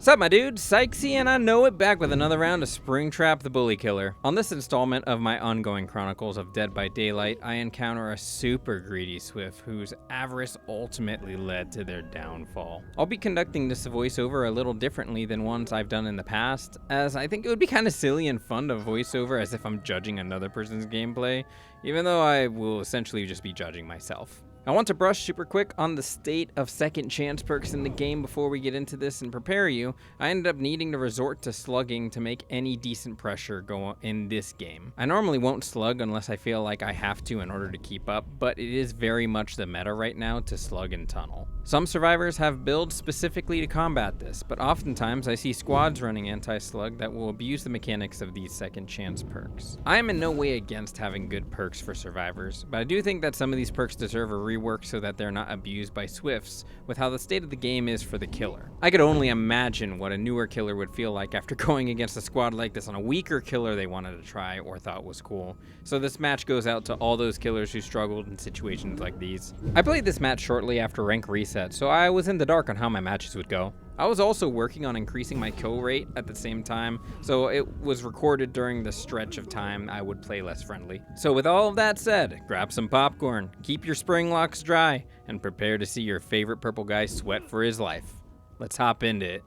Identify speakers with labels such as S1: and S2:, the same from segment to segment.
S1: What's up, my dude? Psyk, and I know it, back with another round of Springtrap the Bully Killer. On this installment of my ongoing chronicles of Dead by Daylight, I encounter a super greedy Swift whose avarice ultimately led to their downfall. I'll be conducting this voiceover a little differently than ones I've done in the past, as I think it would be kind of silly and fun to voiceover as if I'm judging another person's gameplay, even though I will essentially just be judging myself. I want to brush super quick on the state of second chance perks in the game before we get into this and prepare you. I ended up needing to resort to slugging to make any decent pressure go in this game. I normally won't slug unless I feel like I have to in order to keep up, but it is very much the meta right now to slug and tunnel. Some survivors have builds specifically to combat this, but oftentimes I see squads running anti-slug that will abuse the mechanics of these second chance perks. I am in no way against having good perks for survivors, but I do think that some of these perks deserve a rework so that they're not abused by Swifts with how the state of the game is for the killer. I could only imagine what a newer killer would feel like after going against a squad like this on a weaker killer they wanted to try or thought was cool. So this match goes out to all those killers who struggled in situations like these. I played this match shortly after rank reset, so I was in the dark on how my matches would go. I was also working on increasing my kill rate at the same time, so it was recorded during the stretch of time I would play less friendly. So with all of that said, grab some popcorn, keep your spring locks dry, and prepare to see your favorite purple guy sweat for his life. Let's hop into it.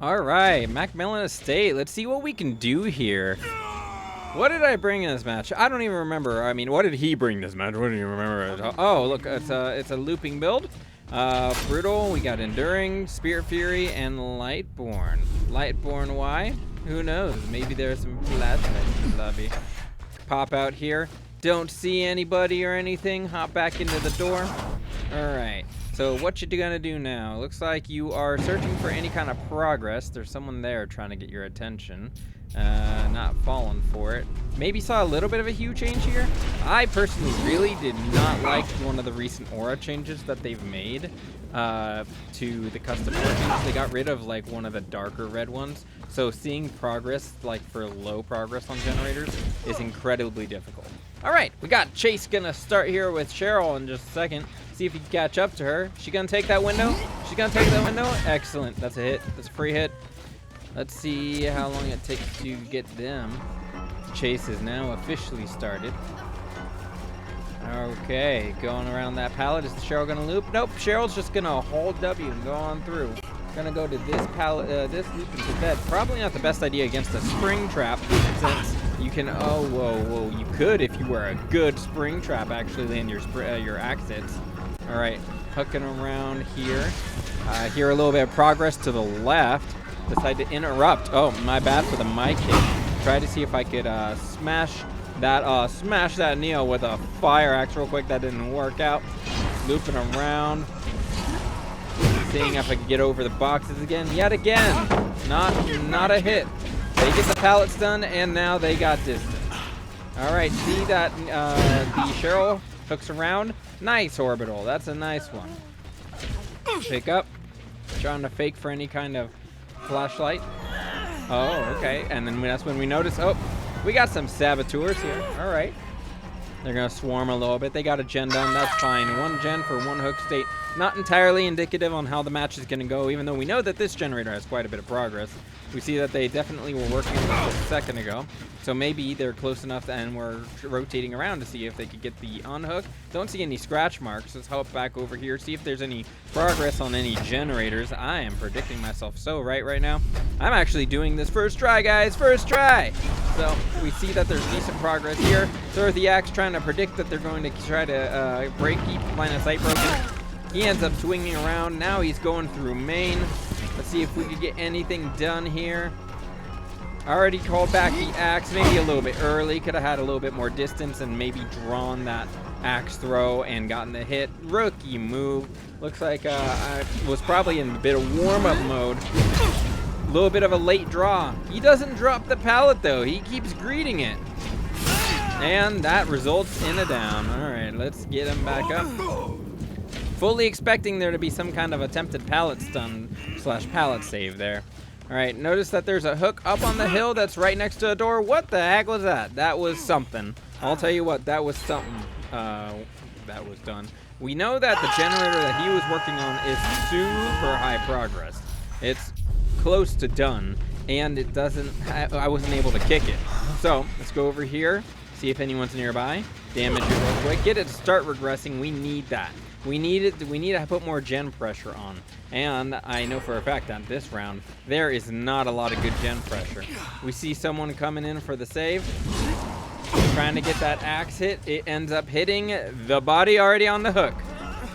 S1: Alright, Macmillan Estate, let's see what we can do here. What did I bring in this match? I don't even remember. I mean, what did he bring this match? What do you remember? Oh, look, it's a looping build. Brutal, we got Enduring, Spirit Fury, and Lightborn. Lightborn, why? Who knows? Maybe there's some plasma in the lobby. Pop out here. Don't see anybody or anything. Hop back into the door. Alright, so what you gonna do now? Looks like you are searching for any kind of progress. There's someone there trying to get your attention. Not falling for it. Maybe saw a little bit of a hue change here. I personally really did not like one of the recent aura changes that they've made to the custom aura changes. They got rid of like one of the darker red ones. So seeing progress like for low progress on generators is incredibly difficult. All right, we got Chase gonna start here with Cheryl in just a second. See if he can catch up to her. She gonna take that window? She gonna take that window? Excellent, that's a hit, that's a free hit. Let's see how long it takes to get them. Chase is now officially started. Okay, going around that pallet. Is Cheryl gonna loop? Nope, Cheryl's just gonna hold W and go on through. Gonna go to this pallet, this loop into bed. Probably not the best idea against a spring trap, since you can, oh, whoa, you could if you were a good spring trap actually land your axe hits. All right, hooking around here. Here a little bit of progress to the left. Decide to interrupt. Oh, my bad for the mic hit. Try to see if I could smash that Neo with a fire axe real quick. That didn't work out. Looping around. Seeing if I can get over the boxes again. Yet again. Not a hit. They get the pallets done, and now they got distance. Alright, see that the Cheryl hooks around. Nice orbital. That's a nice one. Pick up. Trying to fake for any kind of flashlight. Oh, okay. And then that's when we notice, oh, we got some saboteurs here. All right. They're going to swarm a little bit. They got a gen done. That's fine. One gen for one hook state. Not entirely indicative on how the match is going to go, even though we know that this generator has quite a bit of progress. We see that they definitely were working on this a second ago. So maybe they're close enough and we're rotating around to see if they could get the unhook. Don't see any scratch marks. Let's hop back over here, see if there's any progress on any generators. I am predicting myself so right now. I'm actually doing this first try, guys. First try. So we see that there's decent progress here. Throw the axe trying to predict that they're going to try to keep line of sight broken. He ends up swinging around. Now he's going through main. Let's see if we could get anything done here. Already called back the axe, maybe a little bit early. Could have had a little bit more distance and maybe drawn that axe throw and gotten the hit. Rookie move. Looks like I was probably in a bit of warm-up mode. A little bit of a late draw. He doesn't drop the pallet though. He keeps greeting it. And that results in a down. All right, let's get him back up. Fully expecting there to be some kind of attempted pallet stun / pallet save there. All right, notice that there's a hook up on the hill that's right next to a door. What the heck was that? That was something. I'll tell you what, that was something that was done. We know that the generator that he was working on is super high progress. It's close to done, and it doesn't, I wasn't able to kick it. So let's go over here, see if anyone's nearby. Damage it real quick. Get it to start regressing. We need that. We need to put more gen pressure on. And I know for a fact that this round, there is not a lot of good gen pressure. We see someone coming in for the save. Trying to get that axe hit. It ends up hitting the body already on the hook,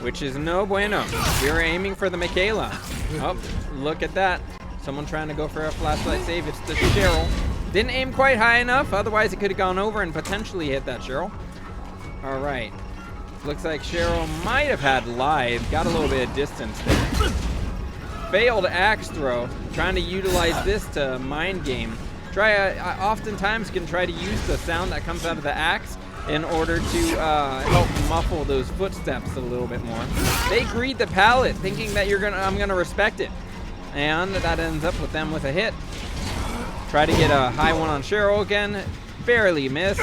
S1: which is no bueno. We were aiming for the Michaela. Oh, look at that. Someone trying to go for a flashlight save. It's the Cheryl. Didn't aim quite high enough. Otherwise, it could have gone over and potentially hit that Cheryl. All right. Looks like Cheryl might have had live. Got a little bit of distance there. Failed axe throw. Trying to utilize this to mind game. Oftentimes can try to use the sound that comes out of the axe in order to help muffle those footsteps a little bit more. They greed the pallet, thinking that I'm gonna respect it, and that ends up with them with a hit. Try to get a high one on Cheryl again. Barely missed.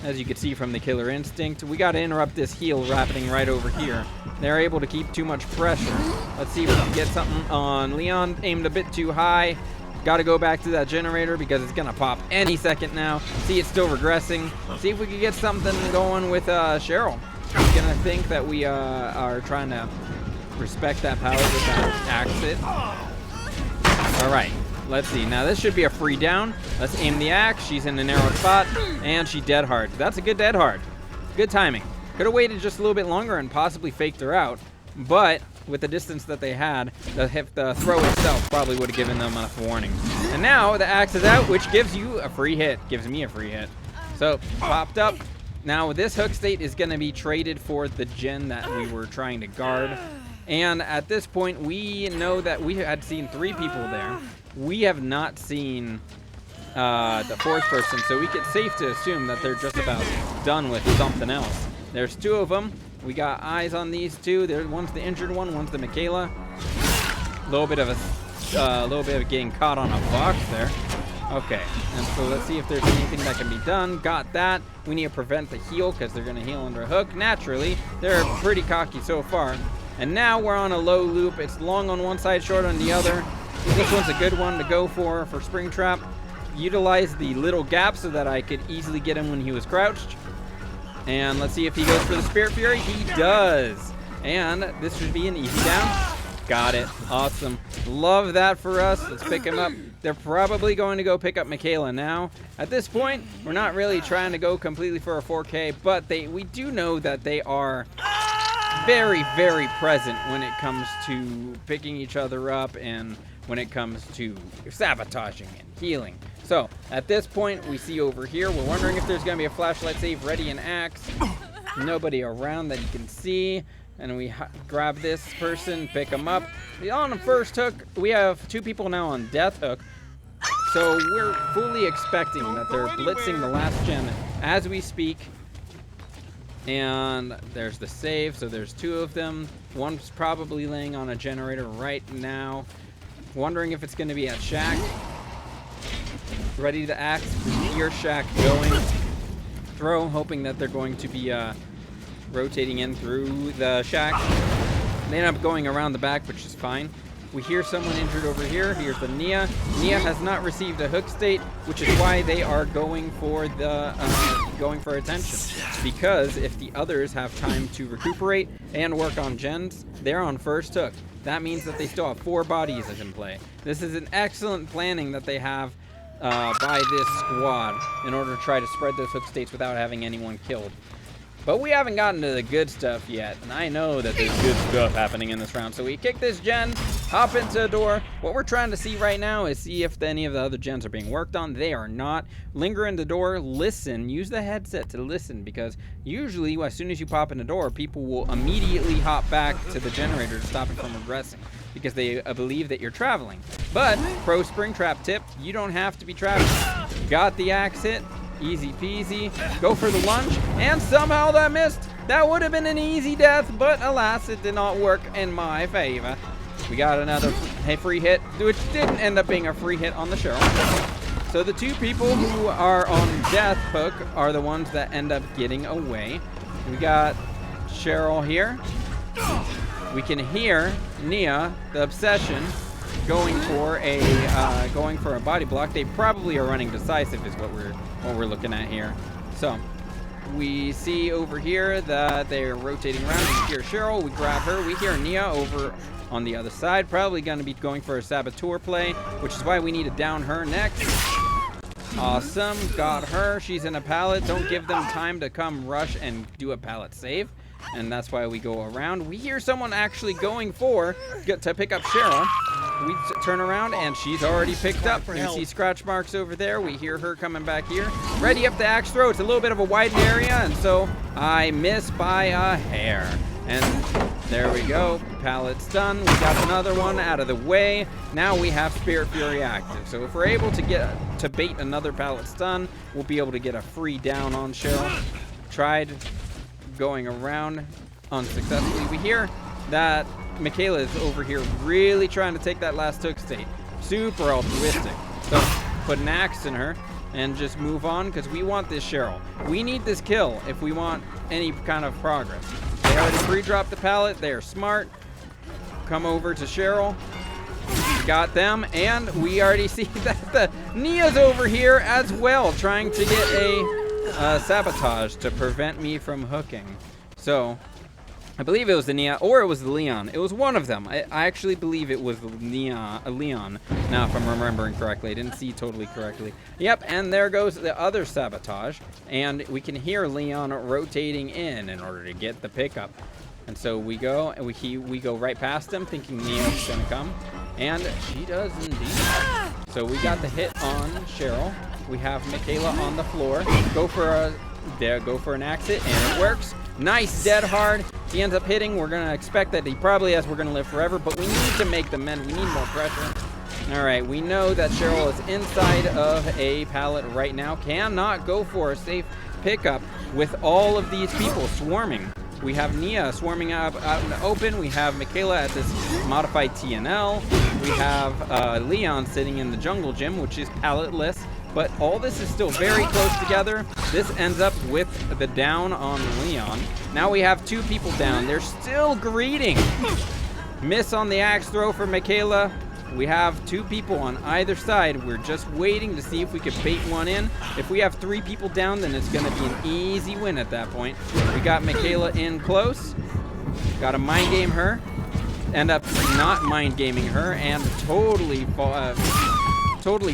S1: As you can see from the killer instinct, we got to interrupt this heal happening right over here. They're able to keep too much pressure. Let's see if we can get something on Leon. Aimed a bit too high. Got to go back to that generator because it's going to pop any second now. See, it's still regressing. See if we can get something going with Cheryl. She's going to think that we are trying to respect that power with that axe hit. All right. Let's see. Now, this should be a free down. Let's aim the axe. She's in a narrow spot, and she dead hard. That's a good dead hard. Good timing. Could have waited just a little bit longer and possibly faked her out, but with the distance that they had, the throw itself probably would have given them enough warning. And now the axe is out, which gives you a free hit. Gives me a free hit. So, popped up. Now, this hook state is going to be traded for the gen that we were trying to guard. And at this point, we know that we had seen 3 people there. We have not seen the 4th person, so we get safe to assume that they're just about done with something else. There's 2 of them. We got eyes on these 2. One's the injured one, one's the Michaela. A little bit of getting caught on a box there. Okay, and so let's see if there's anything that can be done. Got that. We need to prevent the heal because they're going to heal under a hook. Naturally, they're pretty cocky so far. And now we're on a low loop. It's long on one side, short on the other. This one's a good one to go for springtrap. Utilize the little gap so that I could easily get him when he was crouched. And let's see if he goes for the Spirit Fury. He does. And this should be an easy down. Got it. Awesome. Love that for us. Let's pick him up. They're probably going to go pick up Michaela now. At this point, we're not really trying to go completely for a 4K, but we do know that they are very, very present when it comes to picking each other up and when it comes to sabotaging and healing. So, at this point, we see over here, we're wondering if there's going to be a flashlight save, ready an axe. Nobody around that you can see. And we grab this person, pick them up. On the first hook, we have 2 people now on death hook. So we're fully expecting that they're blitzing the last gen as we speak. And there's the save, so there's 2 of them. One's probably laying on a generator right now. Wondering if it's going to be at shack. Ready to axe. Your shack going. Throw, hoping that they're going to be rotating in through the shack. They end up going around the back, which is fine. We hear someone injured over here. Here's the Nia. Nia has not received a hook state, which is why they are going for attention. Because if the others have time to recuperate and work on gens, they're on first hook. That means that they still have 4 bodies in play. This is an excellent planning that they have by this squad in order to try to spread those hook states without having anyone killed. But we haven't gotten to the good stuff yet, and I know that there's good stuff happening in this round. So we kick this gen, hop into a door. What we're trying to see right now is see if any of the other gens are being worked on. They are not. Linger in the door, listen, use the headset to listen, because usually as soon as you pop in the door, people will immediately hop back to the generator to stop it from regressing, because they believe that you're traveling. But, pro springtrap tip, you don't have to be traveling. Got the axe hit. Easy peasy. Go for the lunge, and somehow that missed. That would have been an easy death, but alas, it did not work in my favor. We got another free hit, which didn't end up being a free hit on the Cheryl. So the 2 people who are on death hook are the ones that end up getting away. We got Cheryl here. We can hear Nia, the obsession, going for a body block. They probably are running decisive is what we're looking at here. So we see over here that they're rotating around. We hear Cheryl. We grab her. We hear Nia over on the other side. Probably going to be going for a saboteur play, which is why we need to down her next. Awesome. Got her. She's in a pallet. Don't give them time to come rush and do a pallet save. And that's why we go around. We hear someone actually going to pick up Cheryl. We turn around and she's already picked up. You see scratch marks over there. We hear her coming back here. Ready up the axe throw. It's a little bit of a wide area, and so I miss by a hair. And there we go. Pallet's done. We got another one out of the way. Now we have Spirit Fury active. So if we're able to bait another pallet stun, we'll be able to get a free down on Cheryl. Tried going around unsuccessfully. We hear that Michaela is over here really trying to take that last hook state. Super altruistic. So put an axe in her and just move on because we want this Cheryl. We need this kill if we want any kind of progress. They already pre-dropped the pallet. They are smart. Come over to Cheryl. We got them, and we already see that the Nia's over here as well, trying to get a sabotage to prevent me from hooking. So I believe it was the Nia, or it was the Leon. It was one of them. I actually believe it was the Leon. Now, if I'm remembering correctly, I didn't see totally correctly. Yep, and there goes the other sabotage, and we can hear Leon rotating in order to get the pickup. And so we go, and we go right past him, thinking Nia's gonna come, and she does indeed. So we got the hit on Cheryl. We have Michaela on the floor. Go for an exit, and it works. Nice dead hard. He ends up hitting. We're gonna expect that he probably has We're Gonna Live Forever, but we need to make them men. We need more pressure. All right, we know that Cheryl is inside of a pallet right now. Cannot go for a safe pickup with all of these people swarming. We have Nia swarming out in the open. We have Michaela at this modified TNL. We have Leon sitting in the jungle gym, which is palletless. But all this is still very close together. This ends up with the down on Leon. Now we have two people down. They're still greeting. Miss on the axe throw for Michaela. We have two people on either side. We're just waiting to see if we could bait one in. If we have three people down, then it's going to be an easy win at that point. We got Michaela in close. Got to mind game her. End up not mind gaming her and totally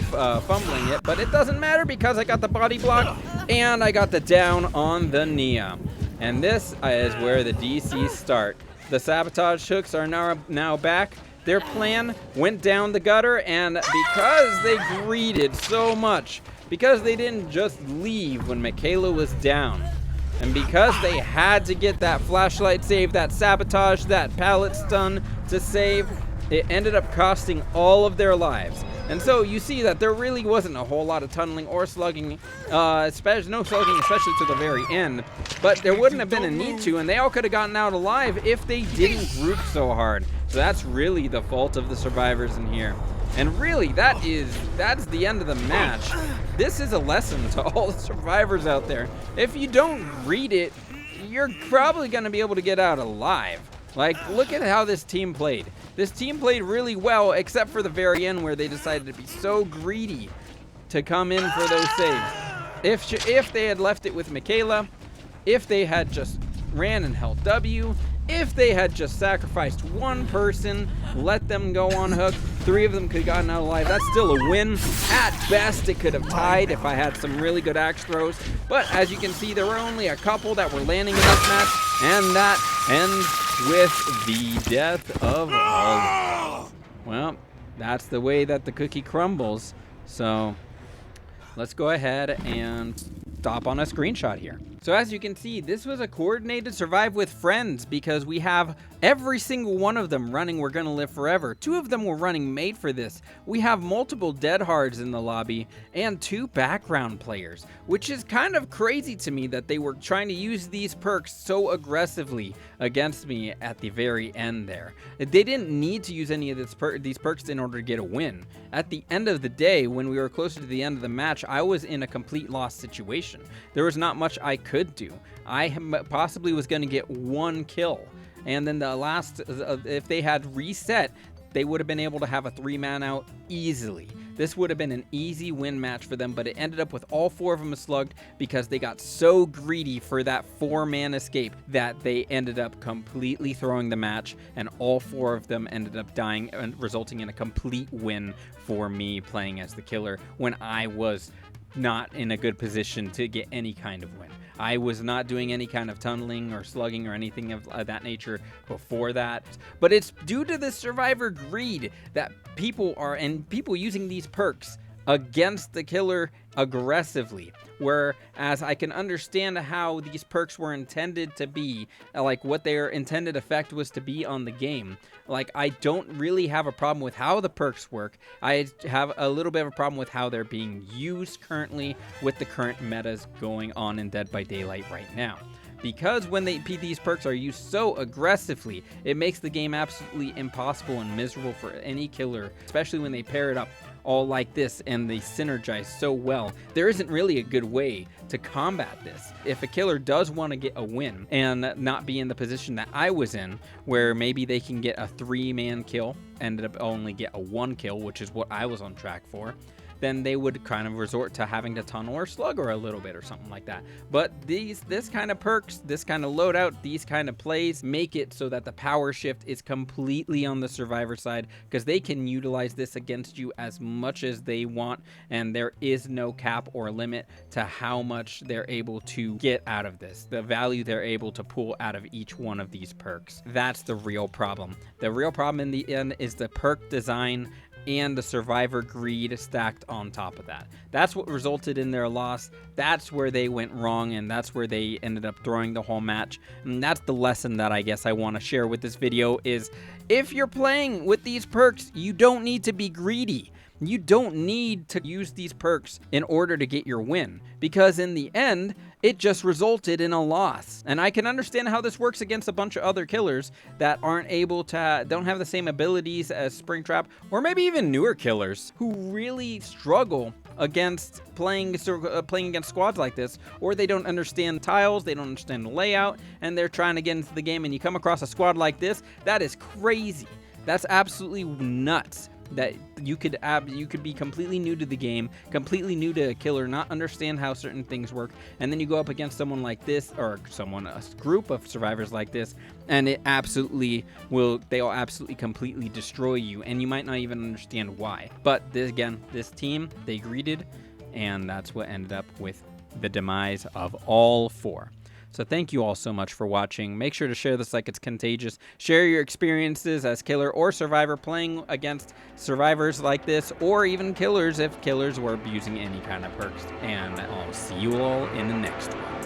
S1: fumbling it, but it doesn't matter because I got the body block and I got the down on the Nia. And this is where the DCs start. The sabotage hooks are now back. Their plan went down the gutter, and because they greeted so much, because they didn't just leave when Michaela was down, and because they had to get that flashlight save, that sabotage, that pallet stun to save, it ended up costing all of their lives. And so you see that there really wasn't a whole lot of tunneling or slugging, no slugging, especially to the very end. But there wouldn't have been a need to, and they all could have gotten out alive if they didn't group so hard. So that's really the fault of the survivors in here. And really, that's the end of the match. This is a lesson to all the survivors out there. If you don't read it, you're probably going to be able to get out alive. Like, look at how this team played. This team played really well, except for the very end where they decided to be so greedy to come in for those saves. If they had left it with Michaela, if they had just ran and held W, if they had just sacrificed one person, let them go on hook, three of them could have gotten out alive. That's still a win. At best, it could have tied if I had some really good axe throws. But as you can see, there were only a couple that were landing in this match, and that ends with the death of all. Well, that's the way that the cookie crumbles. So let's go ahead and stop on a screenshot here. So as you can see, this was a coordinated survive with friends because we have every single one of them running We're Gonna Live Forever. Two of them were running Made for This. We have multiple dead hards in the lobby and two background players, which is kind of crazy to me that they were trying to use these perks so aggressively against me at the very end there. They didn't need to use any of these perks in order to get a win. At the end of the day, when we were closer to the end of the match, I was in a complete loss situation. There was not much I could do. I possibly was going to get one kill. And then the last, if they had reset, they would have been able to have a 3-man out easily. This would have been an easy win match for them, but it ended up with all 4 of them slugged because they got so greedy for that 4-man escape that they ended up completely throwing the match, and all 4 of them ended up dying, and resulting in a complete win for me playing as the killer when I was not in a good position to get any kind of win. I was not doing any kind of tunneling or slugging or anything of that nature before that. But it's due to the survivor greed that people using these perks against the killer aggressively. Whereas I can understand how these perks were intended to be, like what their intended effect was to be on the game. Like, I don't really have a problem with how the perks work. I have a little bit of a problem with how they're being used currently with the current metas going on in Dead by Daylight right now. Because when these perks are used so aggressively, it makes the game absolutely impossible and miserable for any killer, especially when they pair it up all like this and they synergize so well. There isn't really a good way to combat this. If a killer does want to get a win and not be in the position that I was in, where maybe they can get a 3-man kill, ended up only get a 1 kill, which is what I was on track for, then they would kind of resort to having to tunnel or slug or a little bit or something like that. But this kind of perks, this kind of loadout, these kind of plays make it so that the power shift is completely on the survivor side, because they can utilize this against you as much as they want, and there is no cap or limit to how much they're able to get out of this, the value they're able to pull out of each one of these perks. That's the real problem. The real problem in the end is the perk design and the survivor greed stacked on top of that. That's what resulted in their loss. That's where they went wrong, and that's where they ended up throwing the whole match. And that's the lesson that I guess I want to share with this video is, if you're playing with these perks, you don't need to be greedy. You don't need to use these perks in order to get your win, because in the end, it just resulted in a loss. And I can understand how this works against a bunch of other killers that don't have the same abilities as Springtrap, or maybe even newer killers who really struggle against playing against squads like this, or they don't understand tiles, they don't understand the layout, and they're trying to get into the game, and you come across a squad like this. That is crazy. That's absolutely nuts. That you could be completely new to the game, completely new to a killer, not understand how certain things work, and then you go up against someone like this, or a group of survivors like this, and they'll absolutely completely destroy you, and you might not even understand why. But this team, they greeted, and that's what ended up with the demise of all 4. So thank you all so much for watching. Make sure to share this like it's contagious. Share your experiences as killer or survivor playing against survivors like this, or even killers if killers were abusing any kind of perks. And I'll see you all in the next one.